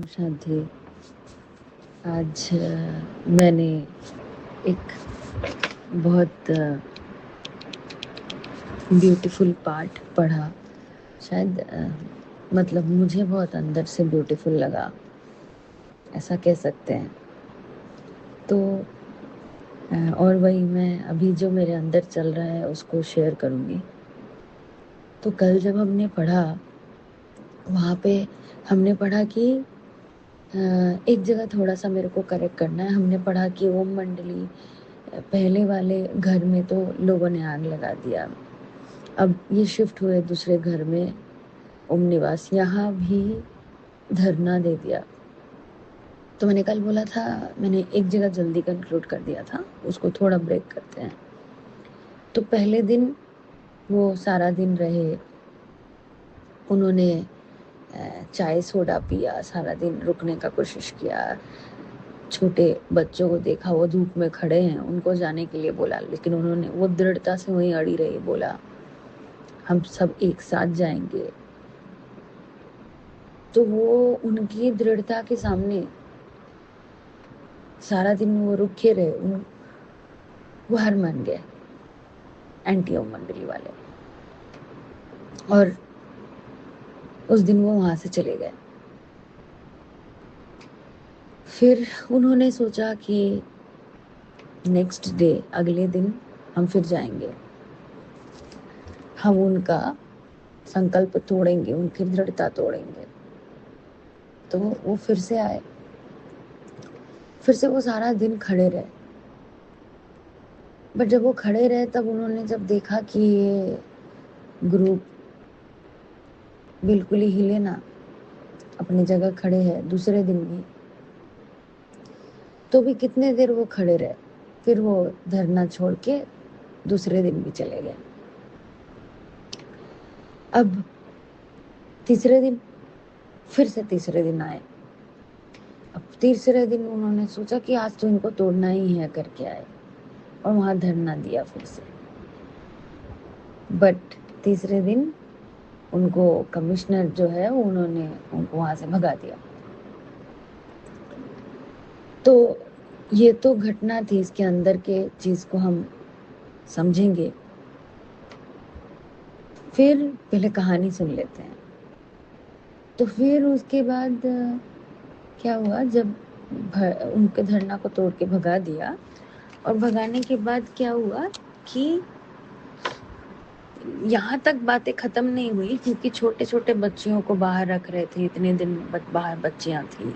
शांति। आज मैंने एक बहुत ब्यूटीफुल पार्ट पढ़ा। शायद मतलब मुझे बहुत अंदर से ब्यूटीफुल लगा, ऐसा कह सकते हैं। तो और वही मैं अभी जो मेरे अंदर चल रहा है उसको शेयर करूँगी। तो कल जब हमने पढ़ा, वहाँ पे हमने पढ़ा कि एक जगह थोड़ा सा मेरे को करेक्ट करना है। हमने पढ़ा कि ओम मंडली पहले वाले घर में तो लोगों ने आग लगा दिया, अब ये शिफ्ट हुए दूसरे घर में ओम निवास, यहाँ भी धरना दे दिया। तो मैंने कल बोला था, मैंने एक जगह जल्दी कंक्लूड कर दिया था, उसको थोड़ा ब्रेक करते हैं। तो पहले दिन वो सारा दिन रहे, उन्होंने चाय सोडा पिया, सारा दिन रुकने का कोशिश किया। छोटे बच्चों को देखा, वो धूप में खड़े हैं, उनको जाने के लिए बोला, लेकिन उन्होंने वो दृढ़ता से वहीं अड़ी रही, बोला हम सब एक साथ जाएंगे। तो वो उनकी दृढ़ता के सामने सारा दिन वो रुके रहे, वो हार मान गए एंटी ओम मंडली वाले, और उस दिन वो वहां से चले गए। फिर उन्होंने सोचा कि नेक्स्ट डे, अगले दिन हम फिर जाएंगे, हम उनका संकल्प तोड़ेंगे, उनकी दृढ़ता तोड़ेंगे। तो वो फिर से आए, फिर से वो सारा दिन खड़े रहे। बट जब वो खड़े रहे, तब उन्होंने जब देखा कि ये ग्रुप बिल्कुल ही हिले ना, अपनी जगह खड़े हैं, दूसरे दिन भी, तो भी कितने देर वो खड़े रहे, फिर वो धरना छोड़ के दूसरे दिन भी चले गए। अब तीसरे दिन, फिर से तीसरे दिन आए। अब तीसरे दिन उन्होंने सोचा कि आज तो इनको तोड़ना ही है करके आए, और वहां धरना दिया फिर से। बट तीसरे दिन उनको कमिश्नर जो है, उन्होंने उनको वहां से भगा दिया। तो ये तो घटना थी, इसके अंदर के चीज को हम समझेंगे। फिर पहले कहानी सुन लेते हैं। तो फिर उसके बाद क्या हुआ, जब उनके धरना को तोड़ के भगा दिया, और भगाने के बाद क्या हुआ कि यहाँ तक बातें खत्म नहीं हुई, क्योंकि छोटे छोटे बच्चियों को बाहर रख रहे थे, इतने दिन बाहर बच्चियां थी।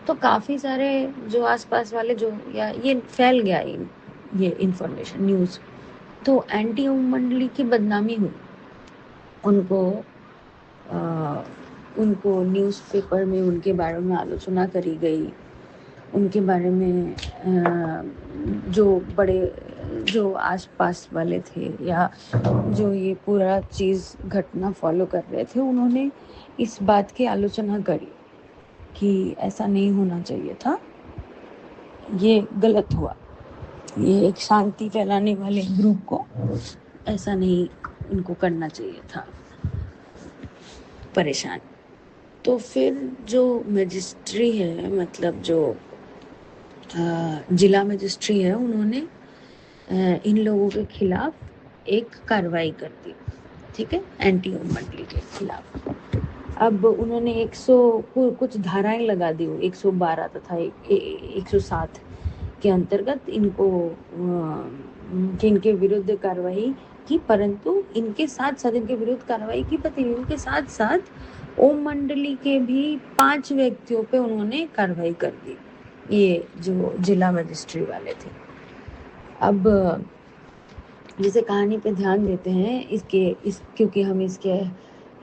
तो काफी सारे जो आसपास वाले जो, या ये फैल गया ये इंफॉर्मेशन, न्यूज। तो एंटी ओम मंडली की बदनामी हुई, उनको उनको न्यूज़पेपर में उनके बारे में आलोचना करी गई, उनके बारे में जो बड़े, जो आसपास वाले थे, या जो ये पूरा चीज़ घटना फॉलो कर रहे थे, उन्होंने इस बात की आलोचना करी कि ऐसा नहीं होना चाहिए था, ये गलत हुआ, ये एक शांति फैलाने वाले ग्रुप को ऐसा नहीं इनको करना चाहिए था, परेशान। तो फिर जो मजिस्ट्री है, मतलब जो जिला मजिस्ट्री है, उन्होंने इन लोगों के खिलाफ एक कार्रवाई कर दी, ठीक है, एंटी ओम मंडली के खिलाफ। अब उन्होंने 100 कुछ धाराएं लगा दी, 112 तथा 107 के अंतर्गत इनको इनके विरुद्ध कार्रवाई की, परंतु इनके साथ साथ, इनके विरुद्ध कार्रवाई की, पति इनके साथ साथ ओम मंडली के भी 5 व्यक्तियों पे उन्होंने कार्रवाई कर दी, ये जो जिला मजिस्ट्री वाले थे। अब जैसे कहानी पे ध्यान देते हैं क्योंकि हम इसके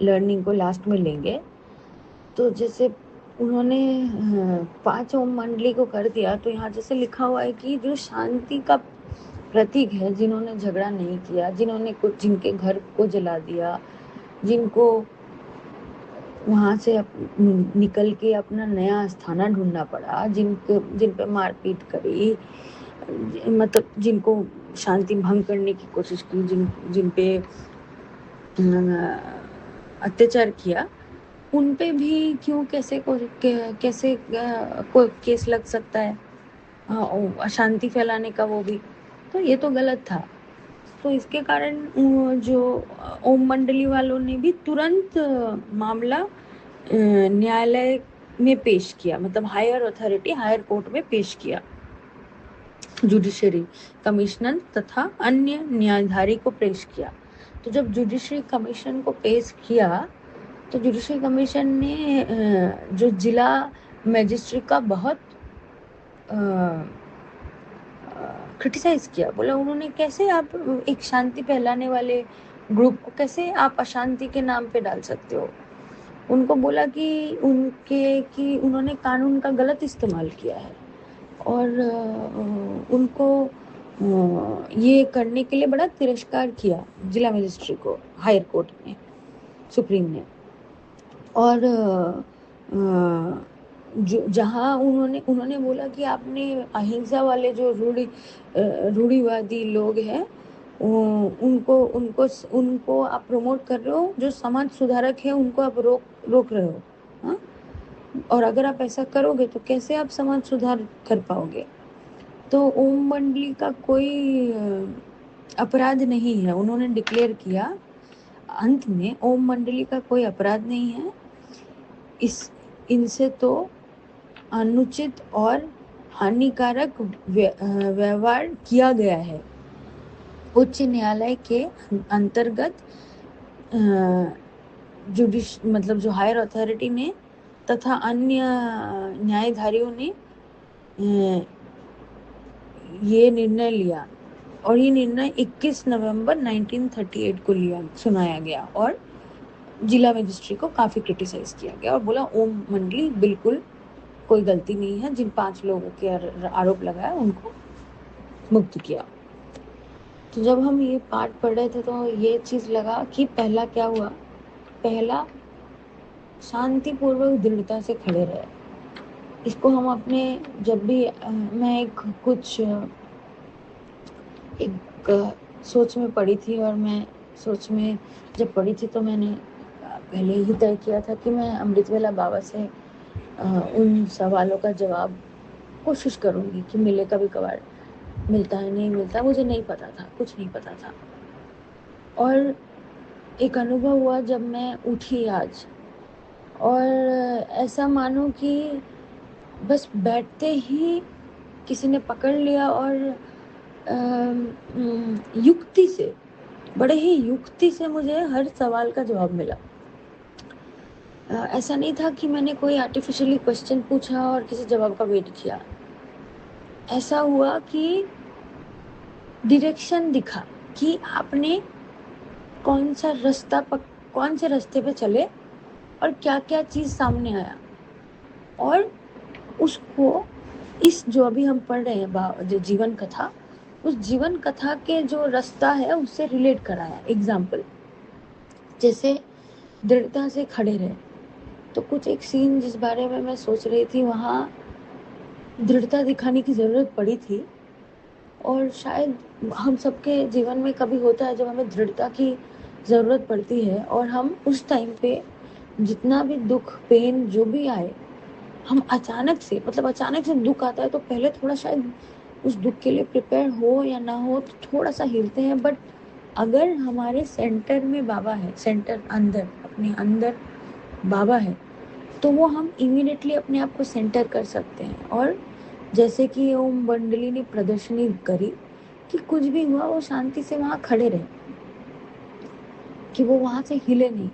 लर्निंग को लास्ट में लेंगे। तो जैसे उन्होंने 5 ओम मंडली को कर दिया, तो यहाँ जैसे लिखा हुआ है कि जो शांति का प्रतीक है, जिन्होंने झगड़ा नहीं किया, जिन्होंने कुछ, जिनके घर को जला दिया, जिनको वहां से निकल के अपना नया आस्थाना ढूंढना पड़ा, जिन पे मारपीट करी, मतलब जिनको शांति भंग करने की कोशिश की, जिन पे अत्याचार किया, उन पे भी क्यों कैसे कोई केस लग सकता है, अशांति फैलाने का, वो भी तो ये तो गलत था। तो इसके कारण जो ओम मंडली वालों ने भी तुरंत मामला न्यायालय में पेश किया, मतलब हायर अथॉरिटी, हायर कोर्ट में पेश किया, जुडिशरी कमिश्नर तथा अन्य न्यायधारी को पेश किया। तो जब जुडिशरी कमीशन को पेश किया तो जुडिशरी कमीशन ने जो जिला मजिस्ट्रेट का बहुत क्रिटिसाइज किया। बोला उन्होंने कैसे आप एक शांति फैलाने वाले ग्रुप को कैसे आप अशांति के नाम पे डाल सकते हो। उनको बोला कि उन्होंने कानून का गलत इस्तेमाल किया है और उनको ये करने के लिए बड़ा तिरस्कार किया जिला मजिस्ट्रेट को हायर कोर्ट में, सुप्रीम ने। और जो जहाँ उन्होंने बोला कि आपने अहिंसा वाले जो रूढ़िवादी लोग हैं उनको उनको उनको आप प्रमोट कर रहे हो, जो समाज सुधारक है उनको आप रोक रहे हो। हाँ, और अगर आप ऐसा करोगे तो कैसे आप समाज सुधार कर पाओगे। तो ओम मंडली का कोई अपराध नहीं है, उन्होंने डिक्लेयर किया अंत में, ओम मंडली का कोई अपराध नहीं है। इनसे तो अनुचित और हानिकारक व्यवहार किया गया है। उच्च न्यायालय के अंतर्गत मतलब जो हायर अथॉरिटी ने तथा अन्य न्यायधारियों ने ये निर्णय लिया और ये निर्णय 21 नवंबर 1938 को सुनाया गया और जिला मजिस्ट्रेट को काफी क्रिटिसाइज किया गया और बोला ओम मंडली बिल्कुल कोई गलती नहीं है, जिन 5 लोगों के आरोप लगाया उनको मुक्त किया। तो जब हम ये पाठ पढ़ रहे थे तो ये चीज लगा कि पहला क्या हुआ, पहला शांतिपूर्वक दृढ़ता से खड़े रहे। इसको हम अपने जब भी मैं एक सोच में पढ़ी थी और मैं सोच में जब पढ़ी थी तो मैंने पहले ही तय किया था कि मैं अमृतवेला बाबा से उन सवालों का जवाब कोशिश करूंगी कि मिले, कभी कभार मिलता है नहीं मिलता, मुझे नहीं पता था, कुछ नहीं पता था। और एक अनुभव हुआ जब मैं उठी आज और ऐसा मानो कि बस बैठते ही किसी ने पकड़ लिया और युक्ति से, बड़े ही युक्ति से मुझे हर सवाल का जवाब मिला। ऐसा नहीं था कि मैंने कोई आर्टिफिशियली क्वेश्चन पूछा और किसी जवाब का वेट किया। ऐसा हुआ कि डायरेक्शन दिखा कि आपने कौन से रास्ते पे चले और क्या क्या चीज सामने आया, और उसको इस जो अभी हम पढ़ रहे हैं जो जीवन कथा, उस जीवन कथा के जो रास्ता है उससे रिलेट कराया। एग्जाम्पल जैसे दृढ़ता से खड़े रहे, तो कुछ एक सीन जिस बारे में मैं सोच रही थी, वहाँ दृढ़ता दिखाने की जरूरत पड़ी थी। और शायद हम सबके जीवन में कभी होता है जब हमें दृढ़ता की जरूरत पड़ती है और हम उस टाइम पे जितना भी दुख पेन जो भी आए, हम अचानक से दुख आता है तो पहले थोड़ा शायद उस दुख के लिए प्रिपेयर हो या ना हो तो थोड़ा सा हिलते हैं। बट अगर हमारे सेंटर में बाबा है, सेंटर अंदर, अपने अंदर बाबा है, तो वो हम इमीडिएटली अपने आप को सेंटर कर सकते हैं। और जैसे कि ओम मंडली ने प्रदर्शनी करी कि कुछ भी हुआ वो शांति से वहां खड़े रहे, कि वो वहां से हिले नहीं,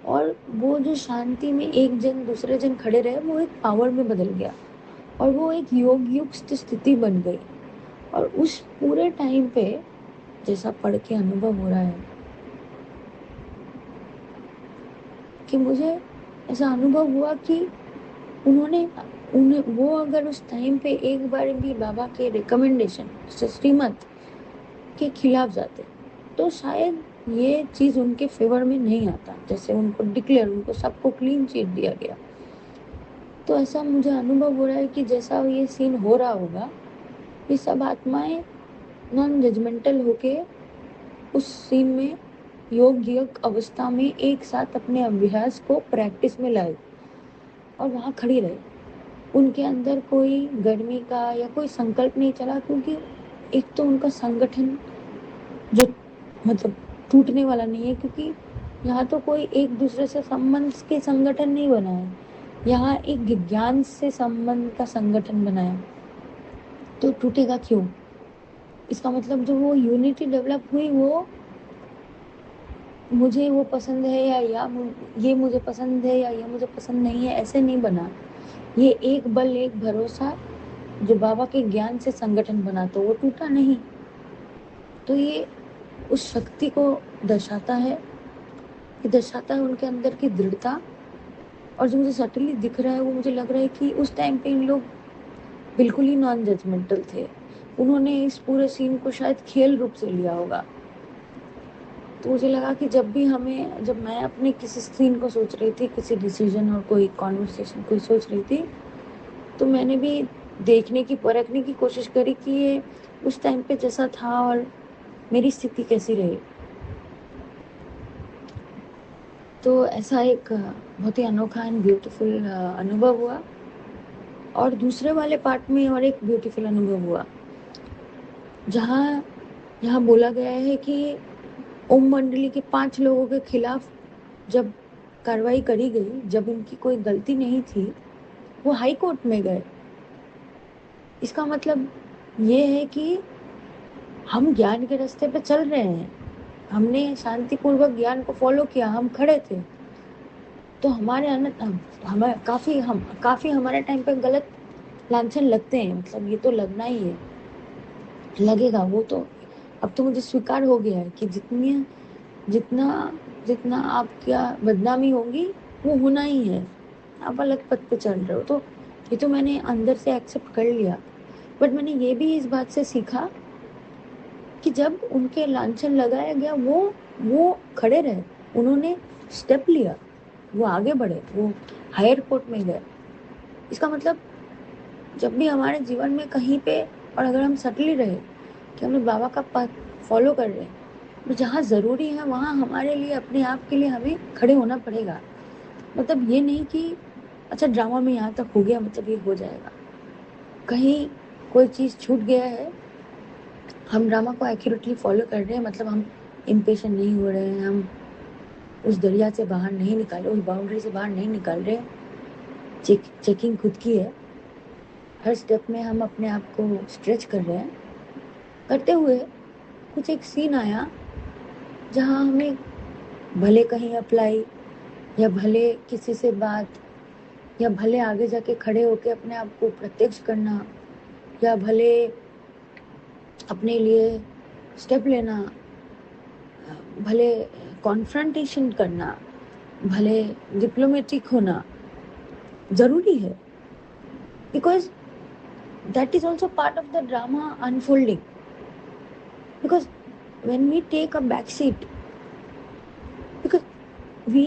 और वो जो शांति में एक जन दूसरे जन खड़े रहे वो एक पावर में बदल गया और वो एक योग युक्त स्थिति बन गई। और उस पूरे टाइम पे जैसा पढ़ के अनुभव हो रहा है कि मुझे ऐसा अनुभव हुआ कि वो अगर उस टाइम पे एक बार भी बाबा के रिकमेंडेशन श्रीमत के खिलाफ जाते तो शायद ये चीज उनके फेवर में नहीं आता, जैसे उनको सबको क्लीन चिट दिया गया। तो ऐसा मुझे अनुभव हो रहा है कि जैसा ये सीन हो रहा होगा, ये सब आत्माएं नॉन जजमेंटल होके उस सीन में योग अवस्था में एक साथ अपने अभ्यास को प्रैक्टिस में लाए और वहाँ खड़ी रहे। उनके अंदर कोई गर्मी का या कोई संकल्प नहीं चला, क्योंकि एक तो उनका संगठन जो मतलब टूटने वाला नहीं है, क्योंकि यहाँ तो कोई एक दूसरे से संबंध के संगठन नहीं बना है, यहाँ एक विज्ञान से संबंध का संगठन बना है। तो टूटेगा क्यों? इसका मतलब जो वो यूनिटी डेवलप हुई वो मुझे वो पसंद है या ये मुझे पसंद है या ये मुझे पसंद नहीं है, ऐसे नहीं बना। ये एक बल, एक भरोसा जो बाबा के ज्ञान से संगठन बना, तो वो टूटा नहीं। तो ये उस शक्ति को दर्शाता है, ये दर्शाता है उनके अंदर की दृढ़ता। और जो मुझे सटली दिख रहा है वो मुझे लग रहा है कि उस टाइम पे इन लोग बिल्कुल ही नॉन जजमेंटल थे। उन्होंने इस पूरे सीन को शायद खेल रूप से लिया होगा। तो मुझे लगा कि जब मैं अपने किसी सीन को सोच रही थी, किसी डिसीजन और कोई कॉन्वर्सेशन कोई सोच रही थी, तो मैंने भी देखने की, परखने की कोशिश करी कि ये उस टाइम पे जैसा था और मेरी स्थिति कैसी रही। तो ऐसा एक बहुत ही अनोखा एंड ब्यूटीफुल अनुभव हुआ। और दूसरे वाले पार्ट में और एक ब्यूटीफुल अनुभव हुआ, जहाँ यहाँ बोला गया है कि ओम मंडली के 5 लोगों के खिलाफ जब कार्रवाई करी गई, जब इनकी कोई गलती नहीं थी, वो हाई कोर्ट में गए। इसका मतलब ये है कि हम ज्ञान के रास्ते पे चल रहे हैं, हमने शांतिपूर्वक ज्ञान को फॉलो किया, हम खड़े थे। तो हमें काफी हमारे टाइम पे गलत लांछन लगते हैं, मतलब ये तो लगना ही है, लगेगा। वो तो अब तो मुझे स्वीकार हो गया है कि जितना जितना आपका बदनामी होगी वो होना ही है। आप अलग पथ पे चल रहे हो, तो ये तो मैंने अंदर से एक्सेप्ट कर लिया। बट मैंने ये भी इस बात से सीखा कि जब उनके लांछन लगाया गया, वो खड़े रहे, उन्होंने स्टेप लिया, वो आगे बढ़े, वो हायर कोर्ट में गए। इसका मतलब जब भी हमारे जीवन में कहीं पे, और अगर हम सटली रहे कि हमने बाबा का पथ फॉलो कर रहे हैं, तो जहाँ ज़रूरी है वहाँ हमारे लिए, अपने आप के लिए हमें खड़े होना पड़ेगा। मतलब ये नहीं कि अच्छा ड्रामा में यहाँ तक हो गया मतलब ये हो जाएगा, कहीं कोई चीज़ छूट गया है, हम ड्रामा को एक्यूरेटली फॉलो कर रहे हैं, मतलब हम इम्पेशेंट नहीं हो रहे हैं, हम उस दरिया से बाहर नहीं निकाल रहे, उस बाउंड्री से बाहर नहीं निकाल रहे। चेकिंग खुद की है, हर स्टेप में हम अपने आप को स्ट्रेच कर रहे हैं। करते हुए कुछ एक सीन आया जहाँ हमें भले कहीं अप्लाई, या भले किसी से बात, या भले आगे जाके खड़े होके अपने आप को प्रत्यक्ष करना, या भले अपने लिए स्टेप लेना, भले कॉन्फ्रंटेशन करना, भले डिप्लोमेटिक होना जरूरी है, because that is also part of the drama unfolding. Because when we take a back seat, because we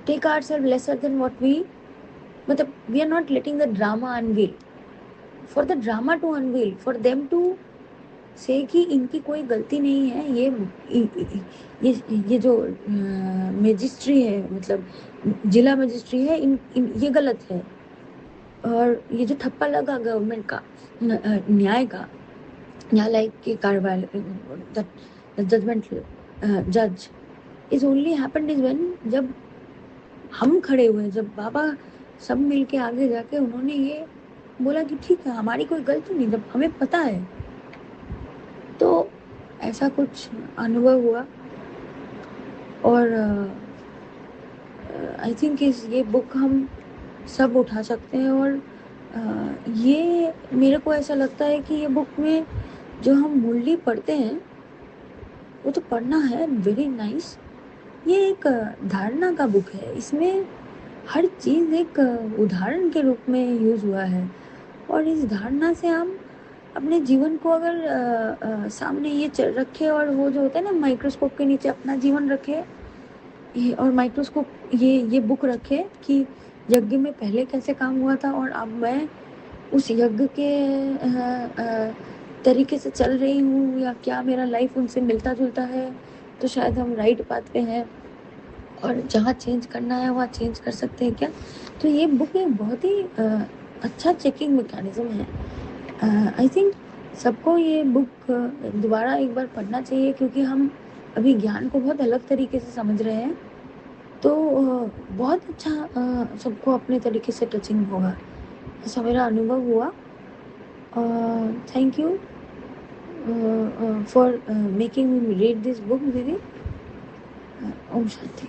take ourselves lesser than what we, मतलब we are not letting the drama unveil, for the drama to unveil, for them to say कि इनकी कोई गलती नहीं है, ये जो majesty है, मतलब जिला मजिस्ट्री है, ये गलत है। और ये जो ठप्पा लगा गवर्नमेंट का, न्याय का, न्यायालय की कार्रवाई, जजमेंट जज is only happened is when, जब हम खड़े हुए, जब बाबा सब मिलके आगे जाके उन्होंने ये बोला कि ठीक है हमारी कोई गलती नहीं, जब हमें पता है। तो ऐसा कुछ अनुभव हुआ। और आई थिंक ये बुक हम सब उठा सकते हैं। और ये मेरे को ऐसा लगता है कि ये बुक में जो हम मुरली पढ़ते हैं वो तो पढ़ना है, वेरी नाइस। ये एक धारणा का बुक है, इसमें हर चीज़ एक उदाहरण के रूप में यूज हुआ है। और इस धारणा से हम अपने जीवन को अगर सामने ये रखे, और वो जो होता है ना माइक्रोस्कोप के नीचे अपना जीवन रखे, और माइक्रोस्कोप ये बुक रखे कि यज्ञ में पहले कैसे काम हुआ था और अब मैं उस यज्ञ के तरीके से चल रही हूँ, या क्या मेरा लाइफ उनसे मिलता जुलता है, तो शायद हम राइट पाथ पे हैं और जहाँ चेंज करना है वहाँ चेंज कर सकते हैं क्या। तो ये बुक एक बहुत ही अच्छा चेकिंग मैकेनिज्म है। आई थिंक सबको ये बुक दोबारा एक बार पढ़ना चाहिए, क्योंकि हम अभी ज्ञान को बहुत अलग तरीके से समझ रहे हैं। तो बहुत अच्छा सबको अपने तरीके से टचिंग होगा, ऐसा मेरा अनुभव हुआ। Thank you for making me read this book दीदी। ओम शांति।